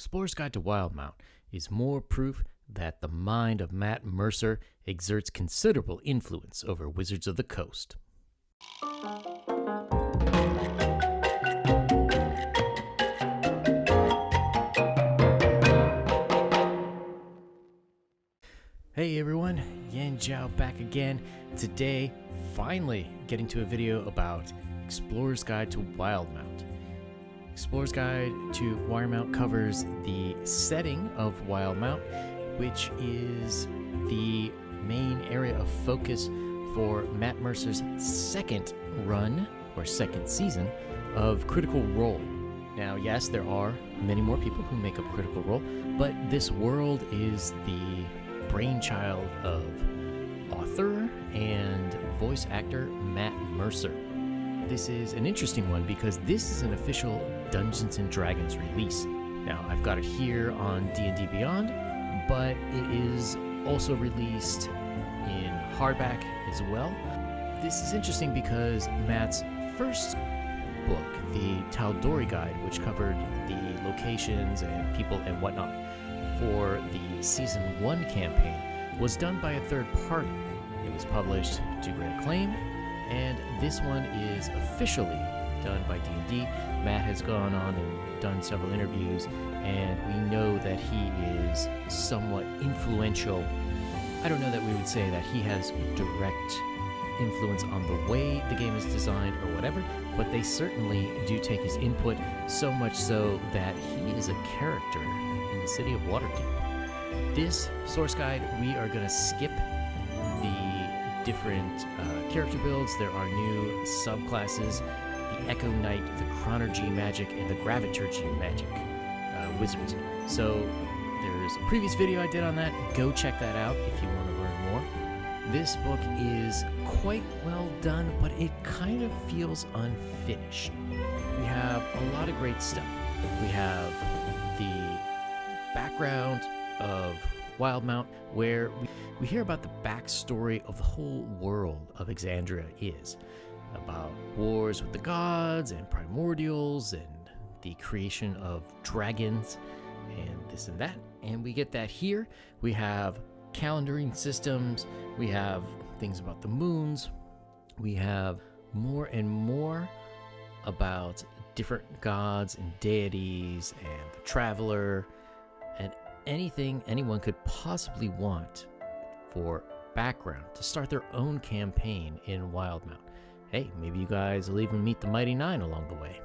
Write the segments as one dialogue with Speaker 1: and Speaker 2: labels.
Speaker 1: Explorer's Guide to Wildmount is more proof that the mind of Matt Mercer exerts considerable influence over Wizards of the Coast. Hey everyone, Yan Zhao back again. Today, finally getting to a video about Explorer's Guide to Wildmount. Explorer's Guide to Wildemount covers the setting of Wildemount, which is the main area of focus for Matt Mercer's second run, or second season, of Critical Role. Now, yes, there are many more people who make up Critical Role, but this world is the brainchild of author and voice actor Matt Mercer. This is an interesting one because this is an official Dungeons and Dragons release. Now, I've got it here on D&D Beyond, but it is also released in hardback as well. This is interesting because Matt's first book, the Tal'Dorei Guide, which covered the locations and people and whatnot for the Season 1 campaign, was done by a third party. It was published to great acclaim, and this one is officially done by D&D. Matt has gone on and done several interviews, and we know that he is somewhat influential. I don't know that we would say that he has direct influence on the way the game is designed or whatever, but they certainly do take his input, so much so that he is a character in the city of Waterdeep. This source guide, we are going to skip the different character builds. There are new subclasses: the Echo Knight, the Chronergy Magic, and the Graviturgy Magic wizards. So there's a previous video I did on that. Go check that out if you want to learn more. This book is quite well done, but it kind of feels unfinished. We have a lot of great stuff. We have the background of Wildmount, where we hear about the backstory of the whole world of Exandria is, about wars with the gods and primordials and the creation of dragons and this and that. And we get that here. We have calendaring systems, we have things about the moons, we have more and more about different gods and deities and the traveler and anything anyone could possibly want for background to start their own campaign in Wildmount. Hey, maybe you guys will even meet the Mighty Nine along the way.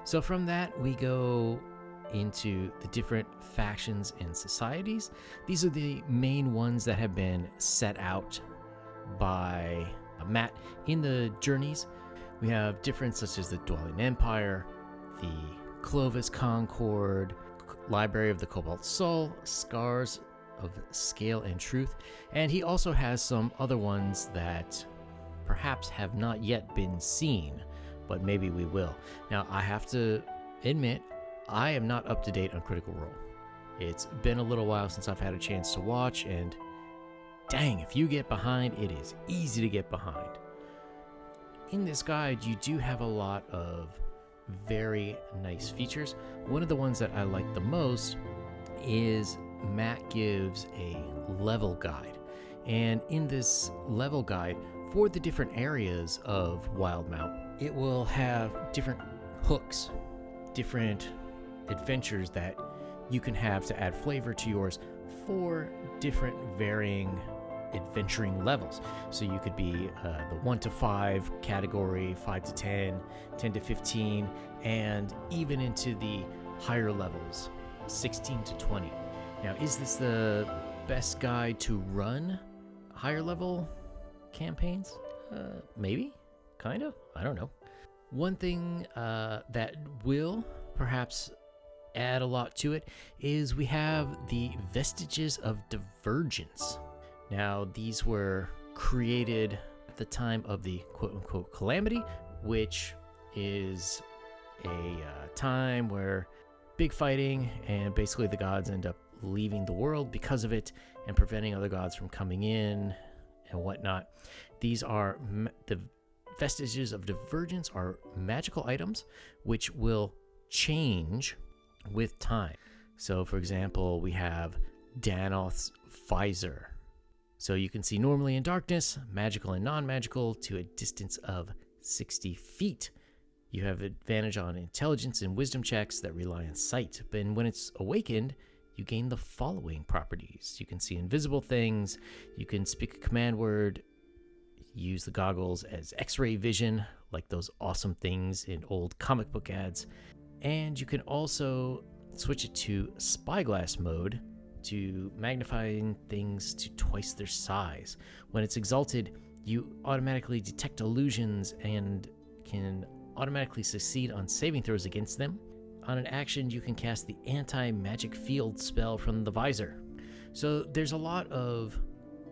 Speaker 1: So from that, we go into the different factions and societies. These are the main ones that have been set out by Matt in the journeys. We have different such as the Dwelling Empire, the Clovis Concord, Library of the Cobalt Soul, Scars of Scale and Truth, and he also has some other ones that perhaps have not yet been seen, but maybe we will. Now, I have to admit, I am not up to date on Critical Role. It's been a little while since I've had a chance to watch, and dang, if you get behind, it is easy to get behind. In this guide, you do have a lot of very nice features. One of the ones that I like the most is Matt gives a level guide. And in this level guide, for the different areas of Wildmount, it will have different hooks, different adventures that you can have to add flavor to yours for different varying adventuring levels. So you could be the 1 to 5 category, 5 to 10, 10 to 15, and even into the higher levels, 16 to 20. Now, is this the best guide to run higher level campaigns? Maybe, kind of, I don't know. One thing that will perhaps add a lot to it is we have the Vestiges of Divergence. Now, these were created at the time of the quote-unquote calamity, which is a time where big fighting and basically the gods end up leaving the world because of it and preventing other gods from coming in and whatnot. These are the Vestiges of Divergence are magical items which will change with time. So for example, we have Danoth's Visor. So you can see normally in darkness, magical and non-magical, to a distance of 60 feet. You have advantage on intelligence and wisdom checks that rely on sight. But when it's awakened, you gain the following properties. You can see invisible things, you can speak a command word, use the goggles as X-ray vision, like those awesome things in old comic book ads. And you can also switch it to spyglass mode to magnifying things to twice their size. When it's exalted, you automatically detect illusions and can automatically succeed on saving throws against them. On an action, you can cast the anti-magic field spell from the visor. So there's a lot of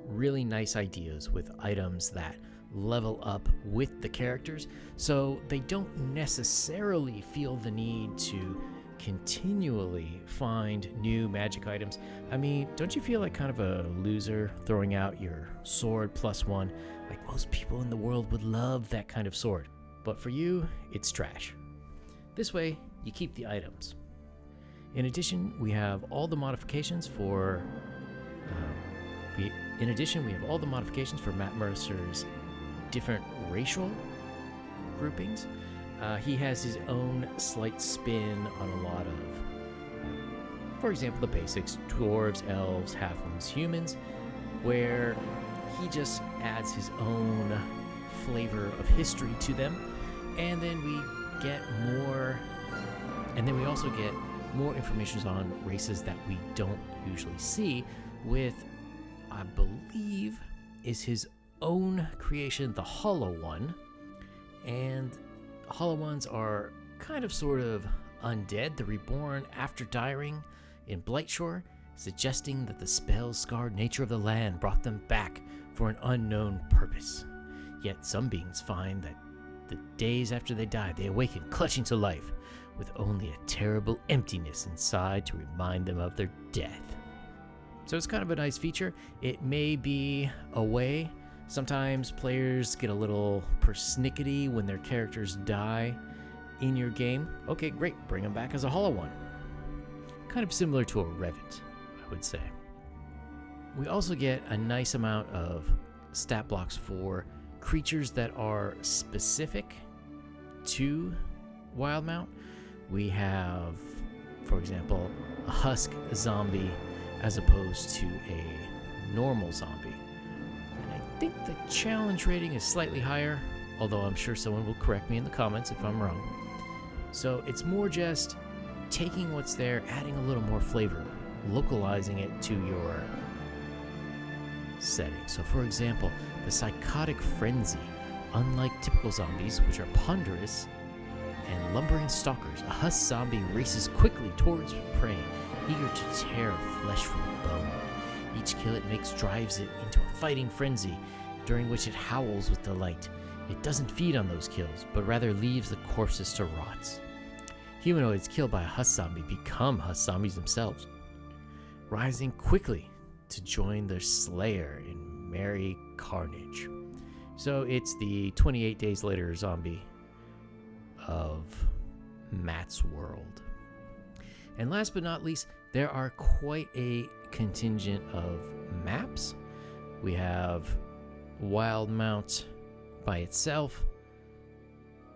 Speaker 1: really nice ideas with items that level up with the characters, so they don't necessarily feel the need to continually find new magic items. I mean, don't you feel like kind of a loser throwing out your sword +1? Like most people in the world would love that kind of sword, but for you, it's trash. This way, you keep the items. In addition, we have all the modifications for Matt Mercer's different racial groupings. He has his own slight spin on a lot of, for example, the basics: dwarves, elves, halflings, humans, where he just adds his own flavor of history to them. And then we also get more information on races that we don't usually see with, I believe, is his own creation, the Hollow One. And Hollow Ones are kind of sort of undead. They're reborn after dying in Blightshore, suggesting that the spell-scarred nature of the land brought them back for an unknown purpose. Yet some beings find that the days after they die, they awaken clutching to life, with only a terrible emptiness inside to remind them of their death. So it's kind of a nice feature. It may be a way. Sometimes players get a little persnickety when their characters die in your game. Okay, great, bring them back as a Hollow One. Kind of similar to a Revenant, I would say. We also get a nice amount of stat blocks for creatures that are specific to Wildmount. We have, for example, a husk zombie as opposed to a normal zombie. And I think the challenge rating is slightly higher, although I'm sure someone will correct me in the comments if I'm wrong. So it's more just taking what's there, adding a little more flavor, localizing it to your setting. So for example, the Psychotic Frenzy, unlike typical zombies, which are ponderous and lumbering stalkers, a husk zombie races quickly towards prey, eager to tear flesh from bone. Each kill it makes drives it into a fighting frenzy, during which it howls with delight. It doesn't feed on those kills, but rather leaves the corpses to rot. Humanoids killed by a husk zombie become husk zombies themselves, rising quickly to join their slayer in merry carnage. So it's the 28 Days Later zombie of Matt's world. And last but not least, there are quite a contingent of maps. We have Wildmount by itself.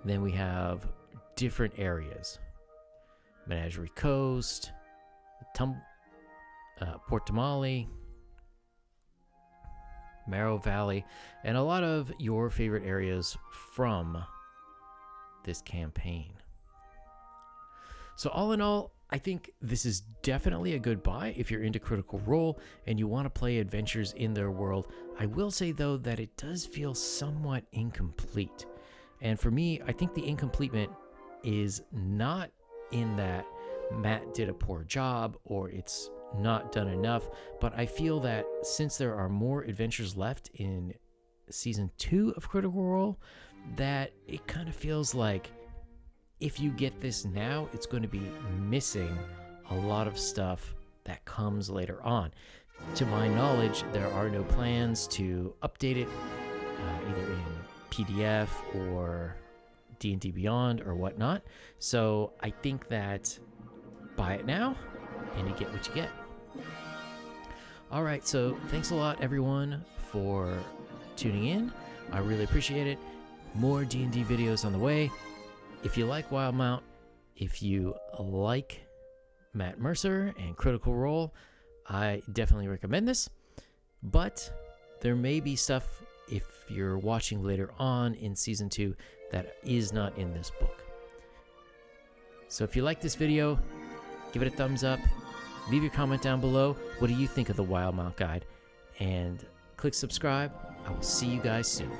Speaker 1: Then we have different areas. Menagerie Coast, Port Tamale, Marrow Valley, and a lot of your favorite areas from this campaign. So all in all, I think this is definitely a good buy if you're into Critical Role and you want to play adventures in their world. I will say, though, that it does feel somewhat incomplete. And for me, I think the incompletement is not in that Matt did a poor job or it's not done enough, but I feel that since there are more adventures left in Season 2 of Critical Role, that it kind of feels like if you get this now, it's going to be missing a lot of stuff that comes later on. To my knowledge, there are no plans to update it either in PDF or D&D Beyond or whatnot. So I think that buy it now and you get what you get. All right, so thanks a lot, everyone, for tuning in. I really appreciate it. More D&D videos on the way. If you like Wildmount, if you like Matt Mercer and Critical Role, I definitely recommend this. But there may be stuff, if you're watching later on in Season 2, that is not in this book. So if you like this video, give it a thumbs up. Leave your comment down below. What do you think of the Wildmount guide? And click subscribe. I will see you guys soon.